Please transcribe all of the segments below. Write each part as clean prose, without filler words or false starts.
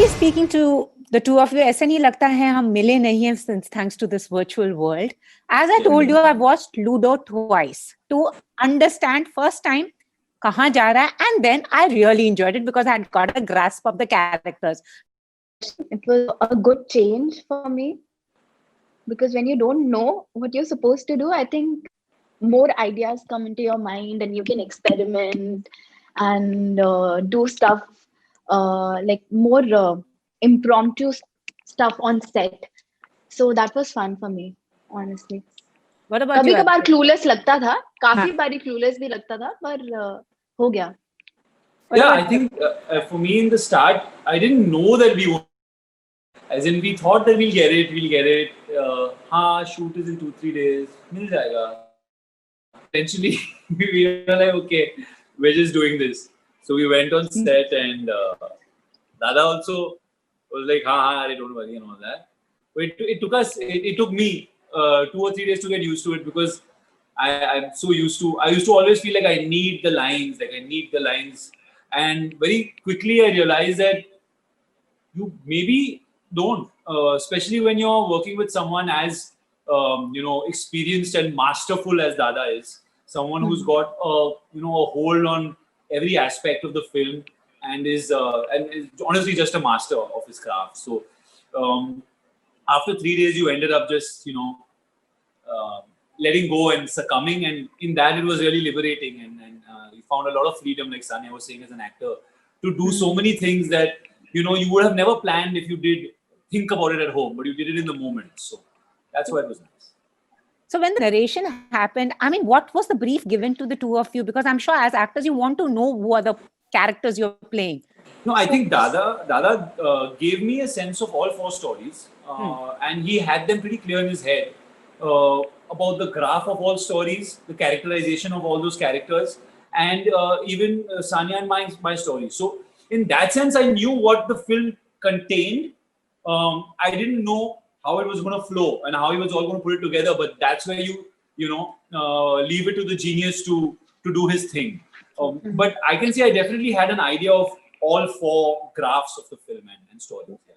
Frankly speaking to the two of you, ऐसा नहीं लगता है हम मिले नहीं हैं since thanks to this virtual world. As I told you, I've watched Ludo twice to understand first time कहाँ जा रहा है, and then I really enjoyed it because I had got a grasp of the characters. It was a good change for me because when you don't know what you're supposed to do, I think more ideas come into your mind and you can experiment and do stuff like more impromptu stuff on set. So that was fun for me, honestly. What about कभी you? कभार Aditya? clueless लगता था, काफी हाँ. बारी clueless भी लगता था, पर हो गया. What Yeah, about I think for me in the start, I didn't know that we would. As in, we thought that we'll get it. हाँ, shoot is in 2-3 days. मिल जाएगा. Eventually, we were like, okay, we're just doing this. So we went on set and Dada also was like, हाँ, don't worry and all that. But it took me 2 or 3 days to get used to it because I'm so used to. I used to always feel like I need the lines, and very quickly I realized that you maybe don't, especially when you're working with someone as experienced and masterful as Dada is, someone who's got a hold on every aspect of the film and is honestly just a master of his craft. So after 3 days, you ended up just letting go and succumbing, and in that it was really liberating, and you found a lot of freedom, like Sanya was saying, as an actor, to do so many things that you would have never planned if you did think about it at home, but you did it in the moment. So that's why it was nice. So when the narration happened, I mean, what was the brief given to the two of you? Because I'm sure as actors, you want to know who are the characters you're playing. No, I think Dada gave me a sense of all 4 stories, and he had them pretty clear in his head about the graph of all stories, the characterization of all those characters, and even Sanya and my story. So in that sense, I knew what the film contained. I didn't know how it was going to flow and how he was all going to put it together, but that's where you leave it to the genius to do his thing. But I can say I definitely had an idea of all 4 graphs of the film and stories. Yeah.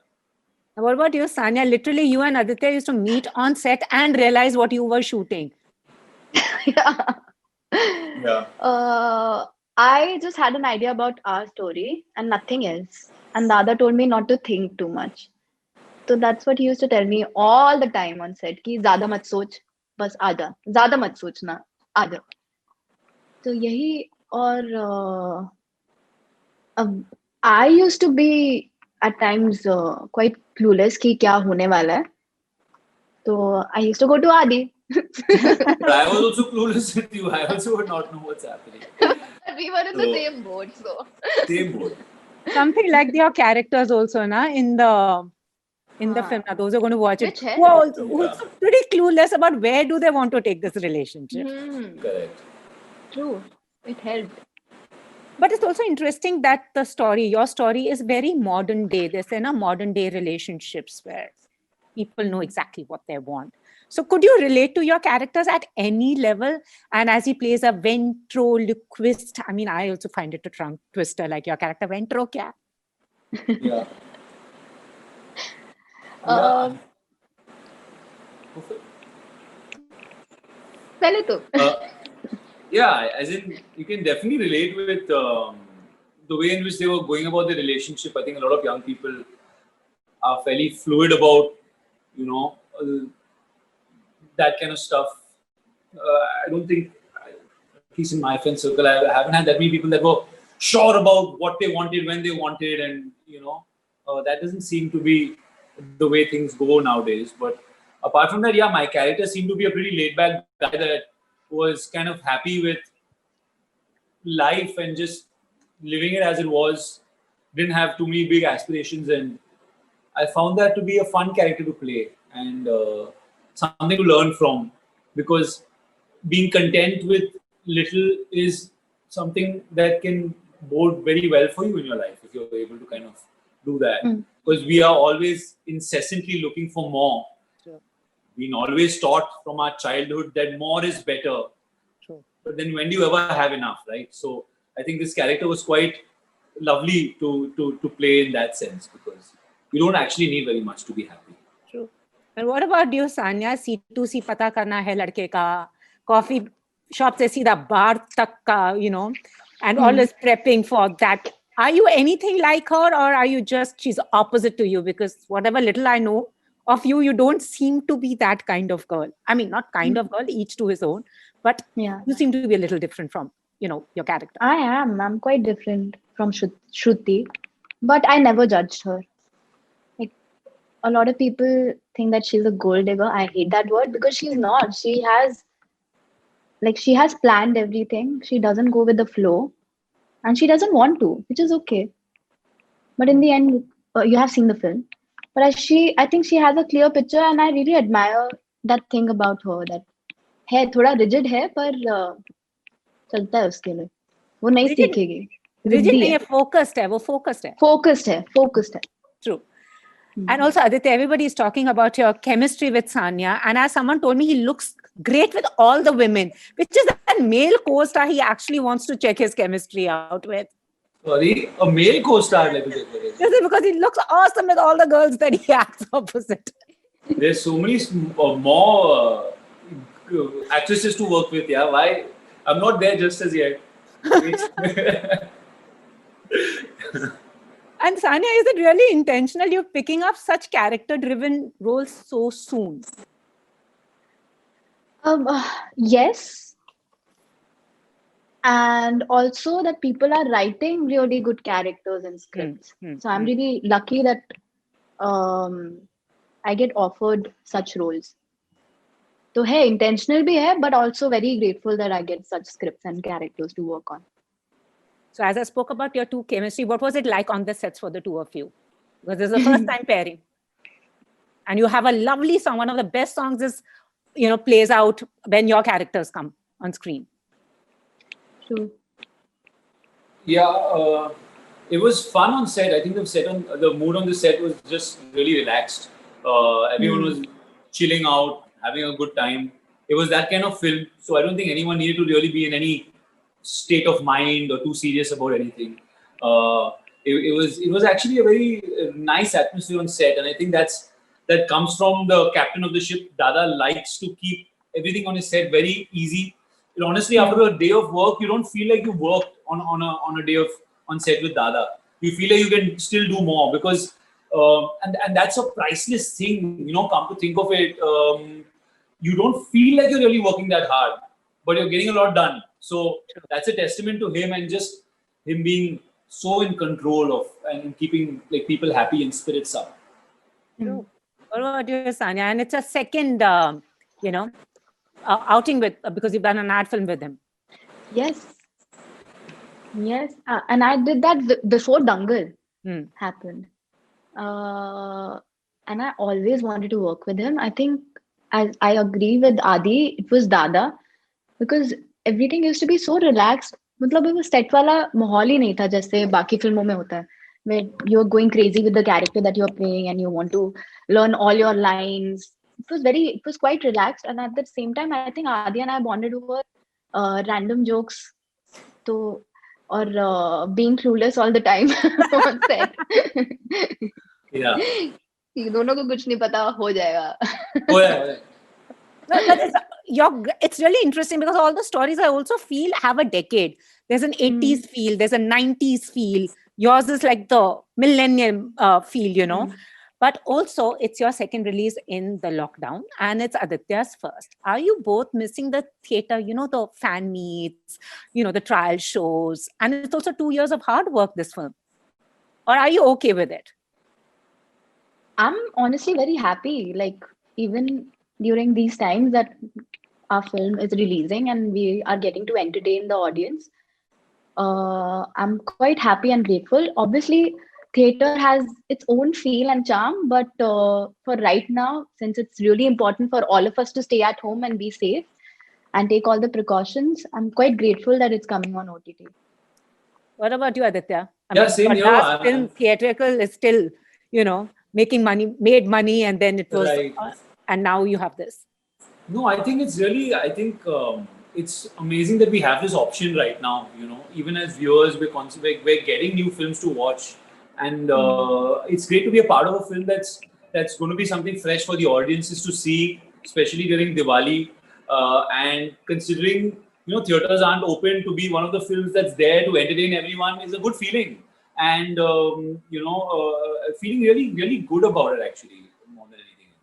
What about you, Sanya? Literally, you and Aditya used to meet on set and realize what you were shooting. Yeah. I just had an idea about our story and nothing else. And Dada told me not to think too much. So that's what he used to tell me all the time on set. कि ज़्यादा मत सोच, बस आजा. ज़्यादा मत सोचना, आजा. तो यही और I used to be at times quite clueless कि क्या होने वाला है. So I used to go to Adi. But I was also clueless with you. I also would not know what's happening. We were in the same boat, so. Same boat. Something like your characters also, na, in the film. Now, those are going to watch it. Which है? Who are also pretty clueless about where do they want to take this relationship. Correct. True. It helped. But it's also interesting that your story is very modern day. There's modern day relationships where people know exactly what they want. So could you relate to your characters at any level? And as he plays a ventriloquist, I mean, I also find it a tongue twister, like your character ventro kya? Yeah. पहले तो. Yeah, as in you can definitely relate with the way in which they were going about the relationship. I think a lot of young people are fairly fluid about, that kind of stuff. I don't think, at least in my friend circle, I haven't had that many people that were sure about what they wanted, when they wanted, and that doesn't seem to be the way things go nowadays. But apart from that, yeah, my character seemed to be a pretty laid-back guy that was kind of happy with life and just living it as it was. Didn't have too many big aspirations, and I found that to be a fun character to play and something to learn from, because being content with little is something that can bode very well for you in your life if you're able to kind of do that. Because we are always incessantly looking for more. Sure. Been always taught from our childhood that more is better. Sure. But then when do you ever have enough, right? So I think this character was quite lovely to play in that sense, because you don't actually need very much to be happy. True. And what about you, Sanya? C2C पता करना है लड़के का, coffee shop से सीधा bar तक का, you know, and always prepping for that. Are you anything like her, or are you just, she's opposite to you? Because whatever little I know of you, you don't seem to be that kind of girl. I mean, not kind of girl, each to his own, but Yeah. you seem to be a little different from, you know, your character. I am. I'm quite different from Shruti, but I never judged her. Like, a lot of people think that she's a gold digger. I hate that word because she's not. She has planned everything. She doesn't go with the flow, and she doesn't want to, which is okay. But in the end, you have seen the film. But I think she has a clear picture, and I really admire that thing about her. That है थोड़ा rigid है, पर चलता है उसके लिए. वो नहीं सीखेगी. Rigid नहीं है, focused है, वो focused है. Focused है. True. And also, Aditya, everybody is talking about your chemistry with Sanya. And as someone told me, he looks great with all the women, which is that male co-star he actually wants to check his chemistry out with. Sorry, a male co-star like this. Is it because he looks awesome with all the girls that he acts opposite? There's so many more actresses to work with. Yeah, why? I'm not there just as yet. And Sanya, is it really intentional you're picking up such character-driven roles so soon? Yes. And also that people are writing really good characters and scripts. So I'm really lucky that I get offered such roles. So hey, intentional bhi hai, but also very grateful that I get such scripts and characters to work on. So as I spoke about your two chemistry, what was it like on the sets for the two of you? Because this is the first time pairing. And you have a lovely song. One of the best songs is, you know, plays out when your characters come on screen. True. Yeah, it was fun on set. I think the mood on the set was just really relaxed. Everyone was chilling out, having a good time. It was that kind of film. So I don't think anyone needed to really be in any state of mind or too serious about anything. It was actually a very nice atmosphere on set, and I think that comes from the captain of the ship. Dada likes to keep everything on his set very easy. And honestly, after a day of work, you don't feel like you worked on a day on set with Dada. You feel like you can still do more, because and that's a priceless thing. You know, come to think of it, you don't feel like you're really working that hard, but you're getting a lot done. So that's a testament to him, and just him being so in control of and keeping like people happy and spirits up. What about you, Sanya? And it's a second, outing with, because you've done an ad film with him. Yes. And I did that before Dangal happened. And I always wanted to work with him. I think I agree with Adi. It was Dada, because everything used to be so relaxed. मतलब वो set वाला माहौल ही नहीं था जैसे बाकी फिल्मों में होता है, where you're going crazy with the character that you're playing and you want to learn all your lines. It was quite relaxed, and at the same time, I think Adi and I bonded over random jokes, or being clueless all the time on set. Yeah. दोनों को कुछ नहीं पता हो जाएगा. It's really interesting because all the stories I also feel have a decade. There's an 80s feel, there's a 90s feel. Yours is like the millennium feel, you know. But also, it's your second release in the lockdown, and it's Aditya's first. Are you both missing the theater, you know, the fan meets, you know, the trial shows? And it's also 2 years of hard work, this film. Or are you okay with it? I'm honestly very happy. Like, even during these times that our film is releasing and we are getting to entertain the audience, I'm quite happy and grateful. Obviously, theater has its own feel and charm, but for right now, since it's really important for all of us to stay at home and be safe and take all the precautions, I'm quite grateful that it's coming on OTT. What about you, Aditya? Same here. Last film, theatrical, is still, you know, made money, and then it was, right. And now you have this. No, I think it's really, it's amazing that we have this option right now. You know, even as viewers, we're getting new films to watch, and it's great to be a part of a film that's going to be something fresh for the audiences to see, especially during Diwali. And considering theaters aren't open, to be one of the films that's there to entertain everyone is a good feeling, and feeling really good about it actually more than anything else.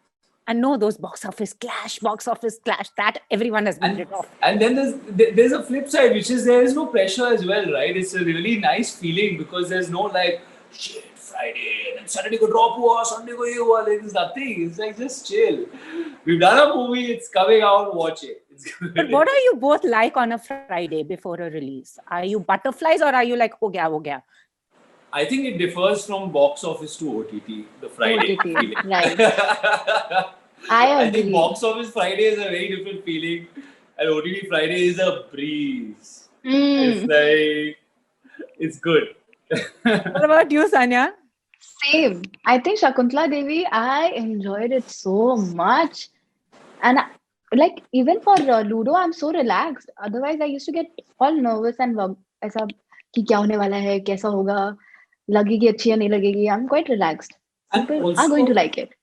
And no, those box office clash, that everyone has been rid of. And then there's a flip side, which is there is no pressure as well, right? It's a really nice feeling because there's no like, shit, Friday, and then Saturday ko drop hua, Sunday ko ye hua, there's nothing. It's like, just chill. We've done a movie, it's coming out, watch it. But what are you both like on a Friday before a release? Are you butterflies or are you like, ho gaya? I think it differs from box office to OTT, the Friday OTT, feeling. right. I agree. think box office Friday is a very different feeling, and OTT Friday is a breeze. It's like, it's good. What about you, Sanya? Same. I think Shakuntala Devi, I enjoyed it so much. And like, even for Ludo, I'm so relaxed. Otherwise, I used to get all nervous and ऐसा कि क्या होने वाला है, कैसा होगा, लगेगी अच्छी या नहीं लगेगी. I'm quite relaxed. And People also, are going to like it.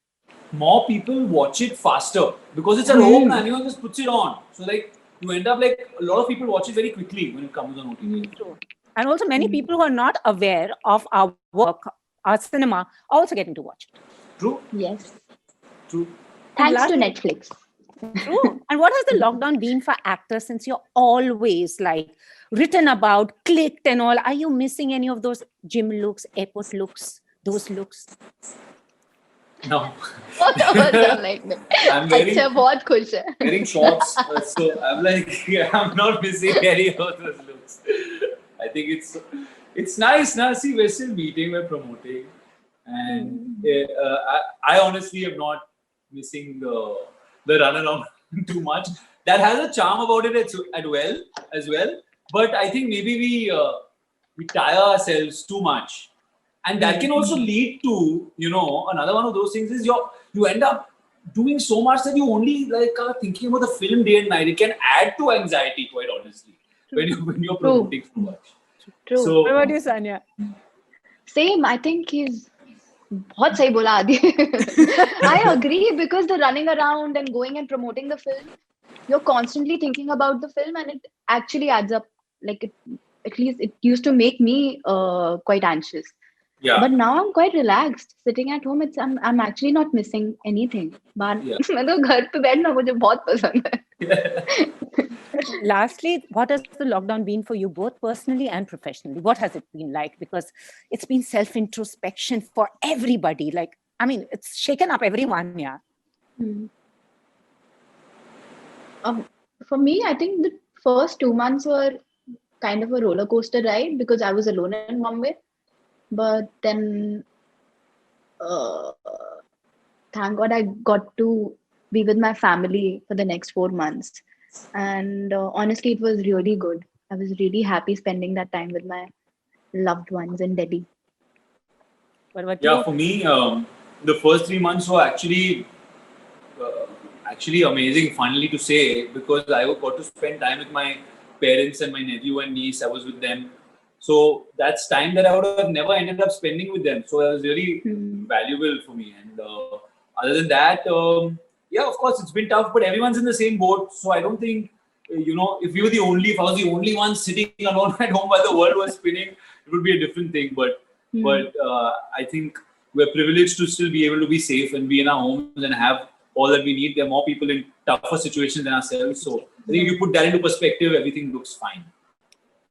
more people watch it faster because it's at home and anyone just puts it on. So like, you end up like, a lot of people watch it very quickly when it comes on OTT. True. And also many people who are not aware of our work, our cinema, are also getting to watch it. True. Yes. True. Thanks last- to Netflix. True. And what has the lockdown been for actors, since you're always like written about, clicked and all? Are you missing any of those gym looks, airport looks, those looks? No. Both of us are like that. I'm very- अच्छा, बहुत खुश है. Wearing shorts, so I'm like, I'm not missing any of those looks. I think it's nice now. See, we're still meeting, we're promoting, and I honestly am not missing the run along too much. That has a charm about it as well. But I think maybe we tire ourselves too much, and that can also lead to another one of those things is you end up doing so much that you only like are thinking about the film day and night. It can add to anxiety, quite honestly, when you're promoting so much. True. So What about you, Sanya? Same. I think he's बहुत सही बोला आदि. I agree, because the running around and going and promoting the film, you're constantly thinking about the film, and it actually adds up. Like, at least it used to make me quite anxious. yeah, But now I'm quite relaxed. Sitting at home, I'm actually not missing anything. But Yeah. मैं तो घर पे बैठना मुझे बहुत पसंद है. Lastly, what has the lockdown been for you, both personally and professionally? What has it been like? Because it's been self-introspection for everybody. Like, I mean, it's shaken up everyone, yeah. For me, I think the first 2 months were kind of a roller coaster ride because I was alone in Bombay. But then, thank God I got to be with my family for the next 4 months. And honestly, it was really good. I was really happy spending that time with my loved ones in Delhi. What about yeah. you? For me, the first 3 months were actually amazing. Finally, to say, because I got to spend time with my parents and my nephew and niece. I was with them. So that's time that I would have never ended up spending with them. So it was really valuable for me. And other than that, yeah, of course, it's been tough, but everyone's in the same boat. So I don't think, if I was the only one sitting alone at home while the world was spinning, it would be a different thing. But I think we're privileged to still be able to be safe and be in our homes and have all that we need. There are more people in tougher situations than ourselves. So I think if you put that into perspective, everything looks fine.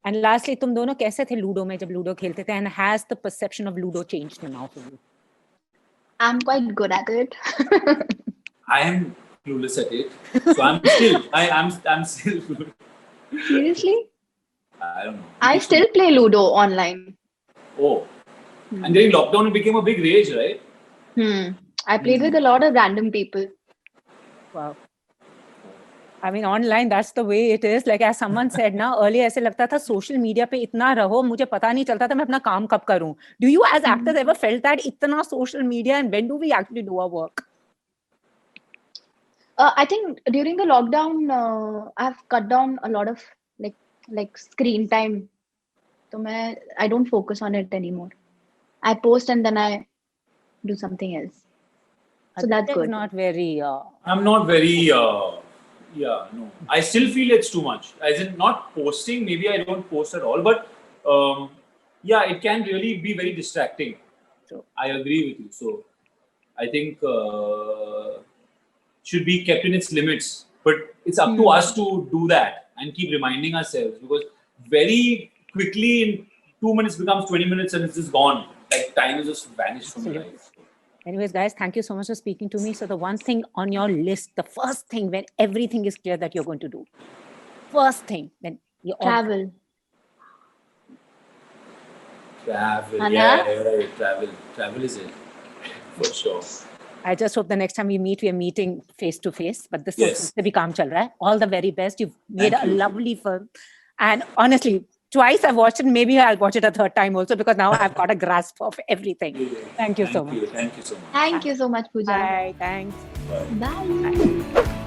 And lastly, तुम दोनों कैसे थे ludo में जब ludo खेलते थे? And has the perception of Ludo changed now for you? I'm quite good at it. I am clueless at it. So I'm still Seriously? I don't know. I still play Ludo online. Oh. And during lockdown, it became a big rage, right? I played with a lot of random people. Wow. I mean, online, that's the way it is. Like as someone said now, earlier ऐसे लगता था social media पे इतना रहो, मुझे पता नहीं चलता था मैं अपना काम कब करूं. Do you as actors ever felt that इतना social media, and when do we actually do our work? I think during the lockdown, I've cut down a lot of like screen time. So I don't focus on it anymore. I post and then I do something else. So that's Aditya is good. not very. I'm not very, no. I still feel it's too much. As in, not posting, maybe I don't post at all, but yeah, it can really be very distracting. True. I agree with you. So I think should be kept in its limits, but it's up to us to do that and keep reminding ourselves, because very quickly in 2 minutes becomes 20 minutes and it's just gone. Like time is just vanished from your life. Anyways, guys, thank you so much for speaking to me. So the one thing on your list, the first thing when everything is clear that you're going to do, first thing when you Travel. Travel, Anna? yeah, you're right. Travel is it for sure. I just hope the next time we meet, we are meeting face to face. But this Yes. is bhi kaam chal raha hai. All the very best. You've made Thank a you. lovely film, and honestly, twice I've watched it. Maybe I'll watch it a third time also, because now I've got a grasp of everything. Thank you so much. Thank you so much. Thank you so much, Pooja. Bye. Thanks. Bye.